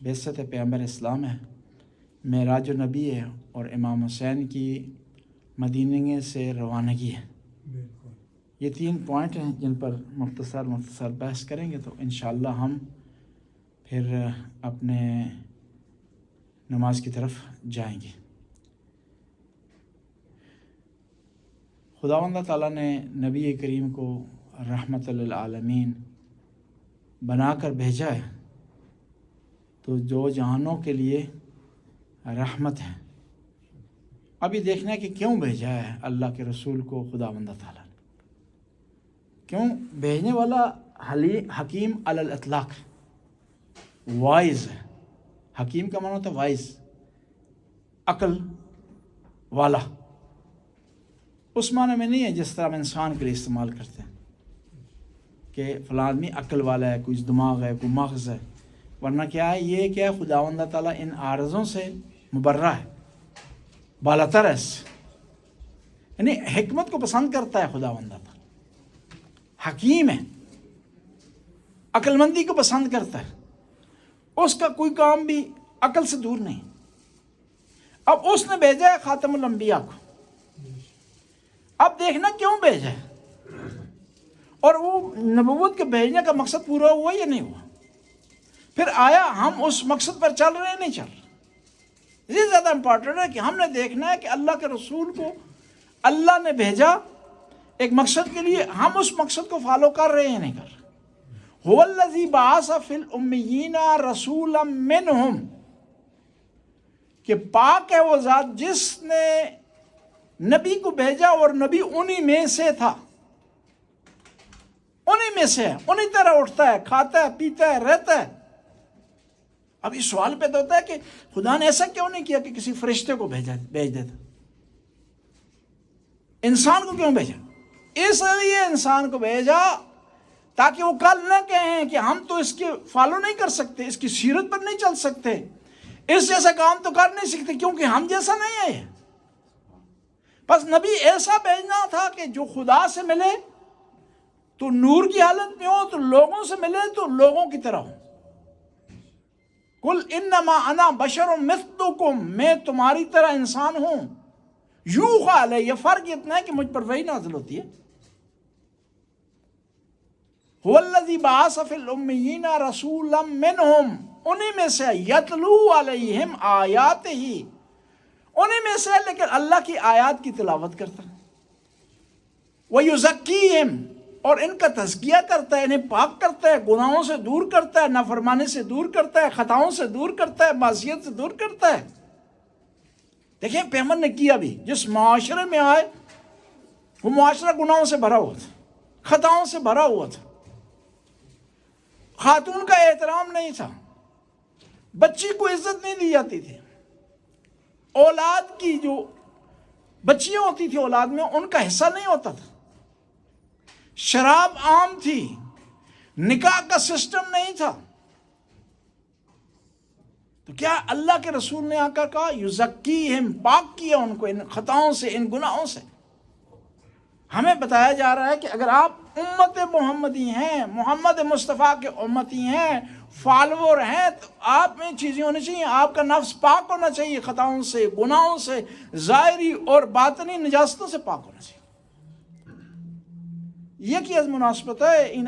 بعثت پیغمبر اسلام ہے، معراج النبی ہے، اور امام حسین کی مدینے سے روانگی ہے۔ یہ 3 پوائنٹ ہیں جن پر مختصر بحث کریں گے، تو انشاءاللہ ہم پھر اپنے نماز کی طرف جائیں گے۔ خداوند تعالیٰ نے نبی کریم کو رحمت للعالمین بنا کر بھیجا ہے، تو جو جہانوں کے لیے رحمت ہے۔ ابھی دیکھنا ہے کہ کیوں بھیجا ہے اللہ کے رسول کو خداوند تعالیٰ نے، کیوں بھیجنے والا حکیم علی الاطلاق وائز ہے۔ حکیم کا معنی ہوتا ہے وائز، عقل والا، اس معنی میں نہیں ہے جس طرح ہم انسان کے لیے استعمال کرتے ہیں کہ فلاں آدمی عقل والا ہے، کوئی دماغ ہے، کوئی مغز ہے، ورنہ کیا ہے، یہ کیا ہے، خداوند تعالیٰ ان عارضوں سے مبرہ ہے، بالاتر ہے اس سے، یعنی حکمت کو پسند کرتا ہے خداوند تعالیٰ، حکیم ہے، عقل مندی کو پسند کرتا ہے، اس کا کوئی کام بھی عقل سے دور نہیں۔ اب اس نے بھیجا ہے خاتم الانبیاء کو، اب دیکھنا کیوں بھیجا ہے، اور وہ نبوت کے بھیجنے کا مقصد پورا ہوا یا نہیں ہوا، پھر آیا ہم اس مقصد پر چل رہے ہیں نہیں چل رہے۔ یہ زیادہ امپورٹنٹ ہے کہ ہم نے دیکھنا ہے کہ اللہ کے رسول کو اللہ نے بھیجا ایک مقصد کے لیے، ہم اس مقصد کو فالو کر رہے ہیں نہیں کر رہے۔ هو الذی بعث فی الامیین رسولا منہم، کہ پاک ہے وہ ذات جس نے نبی کو بھیجا اور نبی انہی میں سے تھا، انہی میں سے ہے، انہی طرح اٹھتا ہے، کھاتا ہے، پیتا ہے، رہتا ہے۔ اب یہ سوال پیدا ہوتا ہے کہ خدا نے ایسا کیوں نہیں کیا کہ کسی فرشتے کو بھیج دیتا، انسان کو کیوں بھیجا؟ اس لیے انسان کو بھیجا تاکہ وہ کل نہ کہیں کہ ہم تو اس کے فالو نہیں کر سکتے، اس کی سیرت پر نہیں چل سکتے، اس جیسا کام تو کر نہیں سکتے کیونکہ ہم جیسا نہیں ہے۔ بس نبی ایسا بھیجنا تھا کہ جو خدا سے ملے تو نور کی حالت میں ہو، تو لوگوں سے ملے تو لوگوں کی طرح ہو۔ قل انما انا بشر مثلکم، میں تمہاری طرح انسان ہوں، یوحی الی، یہ فرق اتنا ہے کہ مجھ پر وحی نازل ہوتی ہے۔ هو الذی بعث فی الامیین رسولا منہم، انہی میں سے، یتلو علیہم آیاتہ، انہی میں سے لیکن اللہ کی آیات کی تلاوت کرتا ہے، وَيُزَكِّيهِمْ، اور ان کا تزکیہ کرتا ہے، انہیں پاک کرتا ہے، گناہوں سے دور کرتا ہے، نافرمانی سے دور کرتا ہے، خطاؤں سے دور کرتا ہے، معصیت سے دور کرتا ہے۔ دیکھیں پیغمبر نے کیا بھی، جس معاشرے میں آئے وہ معاشرہ گناہوں سے بھرا ہوا تھا، خطاؤں سے بھرا ہوا تھا، خاتون کا احترام نہیں تھا، بچی کو عزت نہیں دی جاتی تھی، اولاد کی جو بچیاں ہوتی تھی اولاد میں ان کا حصہ نہیں ہوتا تھا، شراب عام تھی، نکاح کا سسٹم نہیں تھا۔ تو کیا اللہ کے رسول نے آ کر کہا یزکیہم، پاک کیا ان کو ان خطاؤں سے، ان گناہوں سے۔ ہمیں بتایا جا رہا ہے کہ اگر آپ امت محمدی ہیں، محمد مصطفیٰ کے امتی ہیں، فالوور ہیں، تو آپ میں چیزیں ہونی چاہیے، آپ کا نفس پاک ہونا چاہیے خطاؤں سے، گناہوں سے، ظاہری اور باطنی نجاستوں سے پاک ہونا چاہیے۔ یہ کی از مناسبت ہے ان